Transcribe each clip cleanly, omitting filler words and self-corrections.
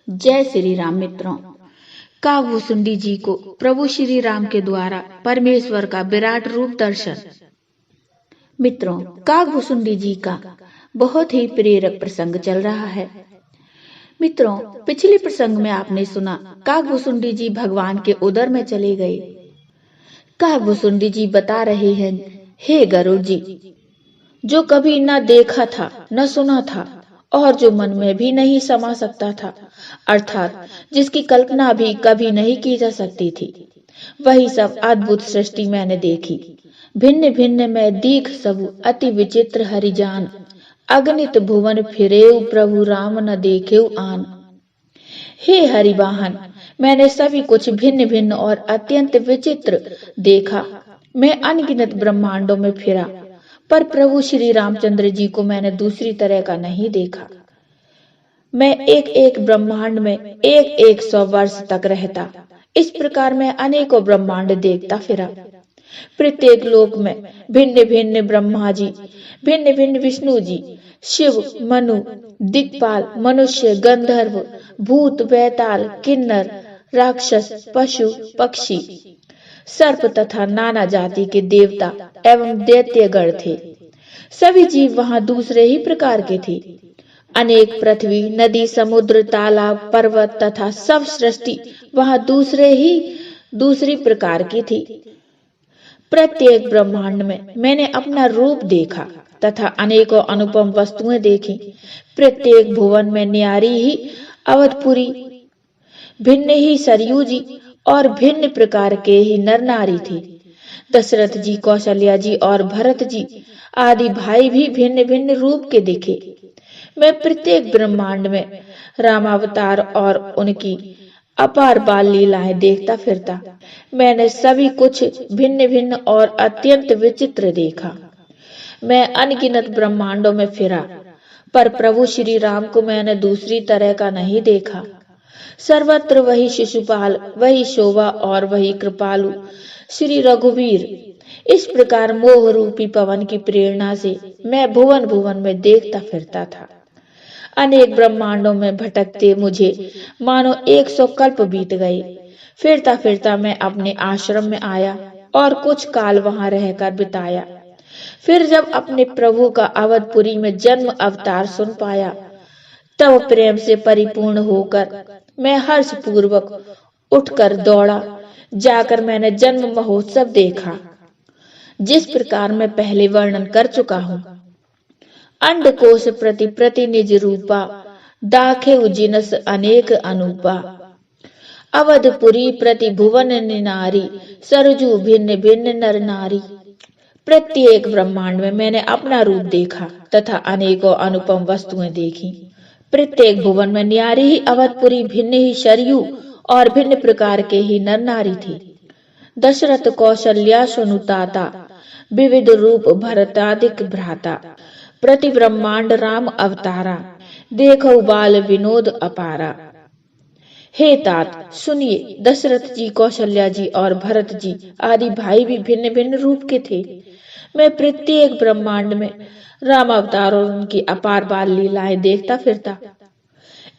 जय श्री राम मित्रों। कागभूषुंडी जी को प्रभु श्री राम के द्वारा परमेश्वर का विराट रूप दर्शन। मित्रों, कागभूषुंडी जी का बहुत ही प्रेरक प्रसंग चल रहा है। मित्रों, पिछले प्रसंग में आपने सुना कागभूषुंडी जी भगवान के उदर में चले गए। कागभूषुंडी जी बता रहे हैं, हे गरुड़ जी, जो कभी न देखा था न सुना था और जो मन में भी नहीं समा सकता था, अर्थात जिसकी कल्पना भी कभी नहीं की जा सकती थी, वही सब अद्भुत सृष्टि मैंने देखी। भिन्न भिन्न में दीख सबु अति विचित्र हरिजान, अगणित भुवन फिरेउ प्रभु राम न देखेउ आन। हे हरिवाहन, मैंने सभी कुछ भिन्न भिन्न और अत्यंत विचित्र देखा। मैं अनगिनत ब्रह्मांडों में फिरा, पर प्रभु श्री रामचंद्र जी को मैंने दूसरी तरह का नहीं देखा। मैं एक एक ब्रह्मांड में एक एक 100 वर्ष तक रहता। इस प्रकार मैं अनेकों ब्रह्मांड देखता फिरा। प्रत्येक लोक में भिन्न भिन्न ब्रह्मा जी, भिन्न भिन्न विष्णु जी, शिव, मनु, दिक्पाल, मनुष्य, गंधर्व, भूत, बैताल, किन्नर, राक्षस, पशु, पक्षी, सर्प तथा नाना जाति के देवता एवं दैत्यगण थे। सभी जीव वहां दूसरे ही प्रकार के थे। अनेक पृथ्वी, नदी, समुद्र, तालाब, पर्वत तथा सब सृष्टि वहां दूसरी प्रकार की थी। प्रत्येक ब्रह्मांड में मैंने अपना रूप देखा तथा अनेकों अनुपम वस्तुएं देखी। प्रत्येक भुवन में न्यारी ही अवधपुरी, भिन्न ही सरयू जी और भिन्न प्रकार के ही नर नारी थे। दशरथ जी, कौशल्या जी और भरत जी आदि भाई भी भिन्न भिन्न रूप के दिखे। मैं प्रत्येक ब्रह्मांड में रामावतार और उनकी अपार बाल लीलाएं देखता फिरता। मैंने सभी कुछ भिन्न भिन्न और अत्यंत विचित्र देखा। मैं अनगिनत ब्रह्मांडों में फिरा, पर प्रभु श्री राम को मैंने दूसरी तरह का नहीं देखा। सर्वत्र वही शिशुपाल, वही शोभा और वही कृपालु श्री रघुवीर। इस प्रकार मोह रूपी पवन की प्रेरणा से मैं भुवन भुवन में देखता फिरता था। अनेक ब्रह्मांडों में भटकते मुझे मानो 100 कल्प बीत गए। फिरता फिरता मैं अपने आश्रम में आया और कुछ काल वहां रहकर बिताया। फिर जब अपने प्रभु का अवधपुरी में जन्म अवतार सुन पाया, तब प्रेम से परिपूर्ण होकर मैं हर्ष पूर्वक उठकर दौड़ा। जाकर मैंने जन्म महोत्सव देखा, जिस प्रकार मैं पहले वर्णन कर चुका हूँ। अंडकोश प्रति प्रति निज रूपा, दाखे उजिनस अनेक अनूपा। अवधपुरी प्रति भुवन निनारी, सरजू भिन्न भिन्न नर नारी। प्रत्येक ब्रह्मांड में मैंने अपना रूप देखा तथा अनेकों अनुपम वस्तुएं देखी। प्रत्येक भुवन में न्यारी ही अवधपुरी, भिन्न ही शरयू और भिन्न प्रकार के ही नर नारी थी। दशरथ, कौशल्या, सुनुताता, विविध रूप भरतादिक भ्राता। प्रति ब्रह्मांड राम अवतारा, देखो बाल विनोद अपारा। हे तात सुनिए, दशरथ जी, कौशल्या जी और भरत जी आदि भाई भी भिन्न भिन्न रूप के थे। मैं प्रत्येक ब्रह्मांड में राम अवतार और उनकी अपार बाल लीलाएं देखता फिरता।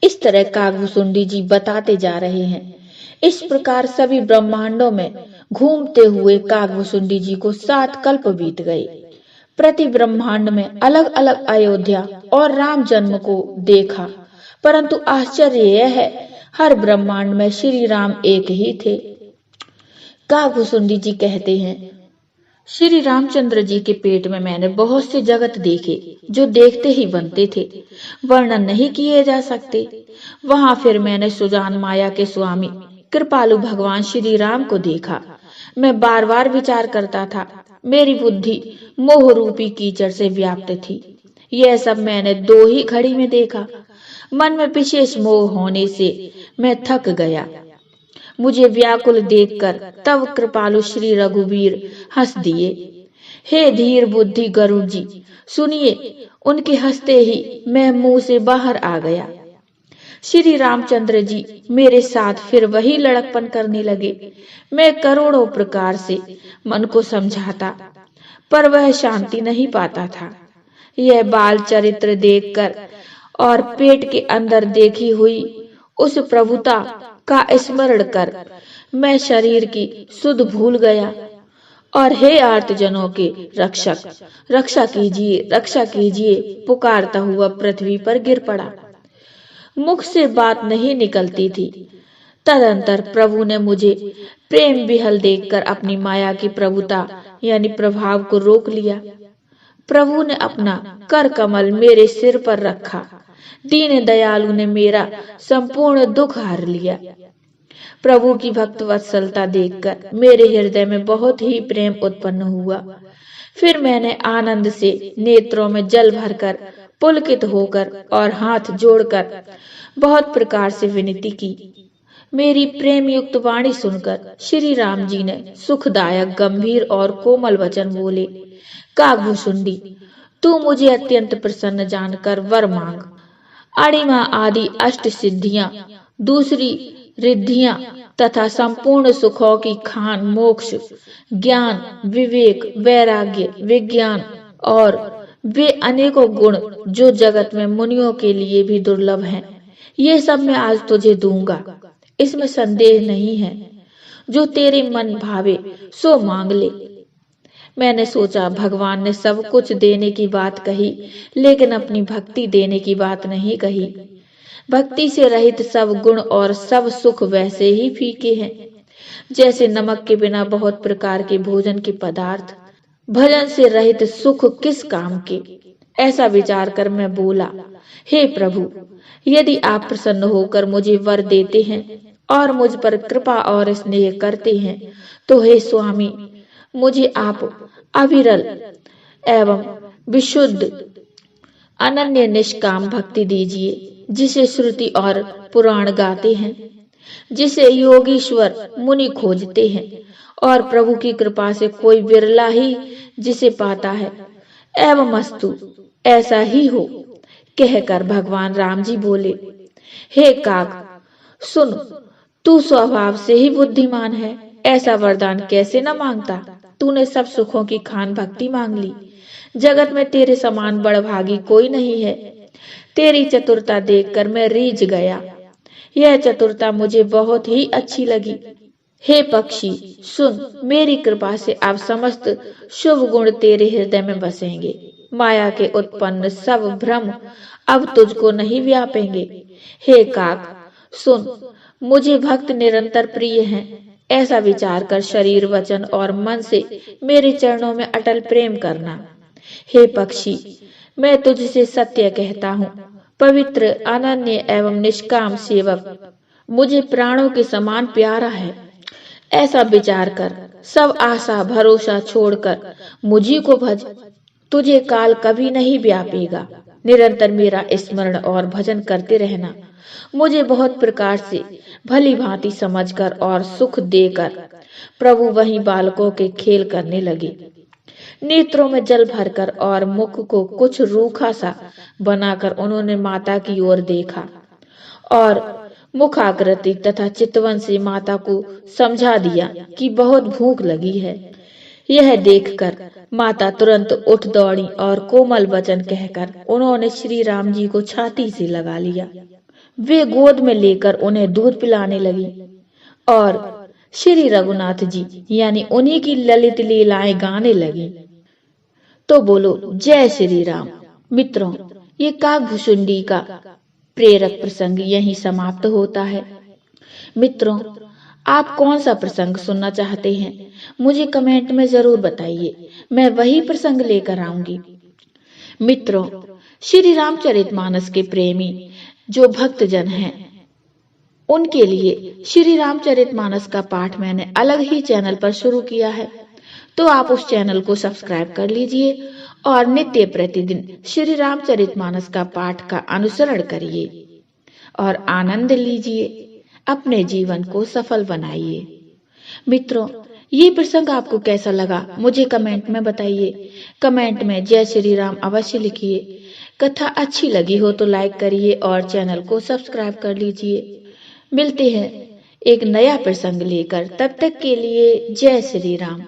इस तरह कागभूषुंडी जी बताते जा रहे हैं। इस प्रकार सभी ब्रह्मांडों में घूमते हुए कागभूषुंडी जी को 7 कल्प बीत गए। प्रति ब्रह्मांड में अलग अलग अयोध्या और राम जन्म को देखा, परंतु आश्चर्य यह है, हर ब्रह्मांड में श्री राम एक ही थे। कागभूषुंडी जी कहते हैं, श्री रामचंद्र जी के पेट में मैंने बहुत से जगत देखे, जो देखते ही बनते थे, वर्णन नहीं किए जा सकते। वहां फिर मैंने सुजान माया के स्वामी कृपालु भगवान श्री राम को देखा। मैं बार बार विचार करता था। मेरी बुद्धि मोह रूपी कीचड़ से व्याप्त थी। यह सब मैंने 2 ही घड़ी में देखा। मन में विशेष मोह होने से मैं थक गया। मुझे व्याकुल देखकर तब कृपालु श्री रघुवीर हंस दिए। हे धीर बुद्धि गरुड़ जी, सुनिए। उनके हंसते ही मैं मुंह से बाहर आ गया। श्री रामचंद्र जी मेरे साथ फिर वही लड़कपन करने लगे। मैं करोड़ों प्रकार से मन को समझाता, पर वह शांति नहीं पाता था। यह बाल चरित्र देखकर और पेट के अंदर देखी हुई उस प्रभुता का स्मरण कर मैं शरीर की सुध भूल गया और हे आर्तजनों के रक्षक, रक्षा कीजिए पुकारता हुआ पृथ्वी पर गिर पड़ा। मुख से बात नहीं निकलती थी। तदंतर प्रभु ने मुझे प्रेम विहल देखकर अपनी माया की प्रभुता यानी प्रभाव को रोक लिया। प्रभु ने अपना कर कमल मेरे सिर पर रखा। दीन दयालु ने मेरा संपूर्ण दुख हर लिया। प्रभु की भक्त वत्सलता देखकर मेरे हृदय में बहुत ही प्रेम उत्पन्न हुआ। फिर मैंने आनंद से नेत्रों में जल भरकर पुलकित होकर और हाथ जोड़कर बहुत प्रकार से विनती की। मेरी प्रेम युक्त वाणी सुनकर श्री राम जी ने सुखदायक गंभीर और कोमल वचन बोले, काकभुसुंडी, तू मुझे अत्यंत प्रसन्न जानकर वर मांग। अणिमा आदि अष्ट सिद्धियां, दूसरी रिद्धियां तथा संपूर्ण सुखों की खान मोक्ष, ज्ञान, विवेक, वैराग्य, विज्ञान और वे अनेकों गुण जो जगत में मुनियों के लिए भी दुर्लभ हैं, ये सब मैं आज तुझे दूंगा, इसमें संदेह नहीं है। जो तेरे मन भावे सो मांग ले। मैंने सोचा भगवान ने सब कुछ देने की बात कही, लेकिन अपनी भक्ति देने की बात नहीं कही। भक्ति से रहित सब गुण और सब सुख वैसे ही फीके हैं जैसे नमक के बिना बहुत प्रकार के भोजन के पदार्थ। भजन से रहित सुख किस काम के। ऐसा विचार कर मैं बोला, हे प्रभु, यदि आप प्रसन्न होकर मुझे वर देते हैं और मुझ पर कृपा और स्नेह करते हैं तो हे स्वामी, मुझे आप अविरल एवं विशुद्ध अनन्य निष्काम भक्ति दीजिए, जिसे श्रुति और पुराण गाते हैं, जिसे योगीश्वर मुनि खोजते हैं और प्रभु की कृपा से कोई विरला ही जिसे पाता है। एवं अस्तु, ऐसा ही हो। कहकर भगवान राम जी बोले, हे काक सुन, तू स्वभाव से ही बुद्धिमान है, ऐसा वरदान कैसे न मांगता। तूने सब सुखों की खान भक्ति मांग ली। जगत में तेरे समान बड़भागी कोई नहीं है। तेरी चतुरता देखकर मैं रीझ गया। यह चतुरता मुझे बहुत ही अच्छी लगी। हे पक्षी सुन, मेरी कृपा से अब समस्त शुभ गुण तेरे हृदय में बसेंगे। माया के उत्पन्न सब भ्रम अब तुझको नहीं व्यापेंगे। हे काक सुन, मुझे भक्त निरंतर प्रिय हैं। ऐसा विचार कर शरीर, वचन और मन से मेरे चरणों में अटल प्रेम करना। हे पक्षी, मैं तुझसे सत्य कहता हूँ, पवित्र, अनन्य एवं निष्काम सेवक मुझे प्राणों के समान प्यारा है। ऐसा विचार कर सब आशा भरोसा छोड़कर मुझी को भज। तुझे काल कभी नहीं व्यापेगा। निरंतर मेरा स्मरण और भजन करते रहना। मुझे बहुत प्रकार से भली भांति समझकर और सुख देकर प्रभु वहीं बालकों के खेल करने लगे। नेत्रों में जल भरकर और मुख को कुछ रूखा सा बनाकर उन्होंने माता की ओर देखा और मुखाकृति तथा चितवन से माता को समझा दिया कि बहुत भूख लगी है। यह देखकर माता तुरंत उठ दौड़ी और कोमल वचन कहकर उन्होंने श्री राम जी को छाती से लगा लिया। वे गोद में लेकर उन्हें दूध पिलाने लगी और श्री रघुनाथ जी यानी उन्हीं की ललित लीलाएं गाने लगी। तो बोलो जय श्री राम। मित्रों, ये काकभुसुंडी का प्रेरक प्रसंग यहीं समाप्त होता है। मित्रों, आप कौन सा प्रसंग सुनना चाहते हैं मुझे कमेंट में जरूर बताइए, मैं वही प्रसंग लेकर आऊंगी। मित्रों, श्री रामचरितमानस के प्रेमी जो भक्तजन हैं, उनके लिए श्री रामचरितमानस का पाठ मैंने अलग ही चैनल पर शुरू किया है, तो आप उस चैनल को सब्सक्राइब कर लीजिए और नित्य प्रतिदिन श्री रामचरितमानस का पाठ का अनुसरण करिए और आनंद लीजिए, अपने जीवन को सफल बनाइए। मित्रों, ये प्रसंग आपको कैसा लगा मुझे कमेंट में बताइए। कमेंट में जय श्री राम अवश्य लिखिए। कथा अच्छी लगी हो तो लाइक करिए और चैनल को सब्सक्राइब कर लीजिए। मिलते हैं एक नया प्रसंग लेकर, तब तक के लिए जय श्री राम।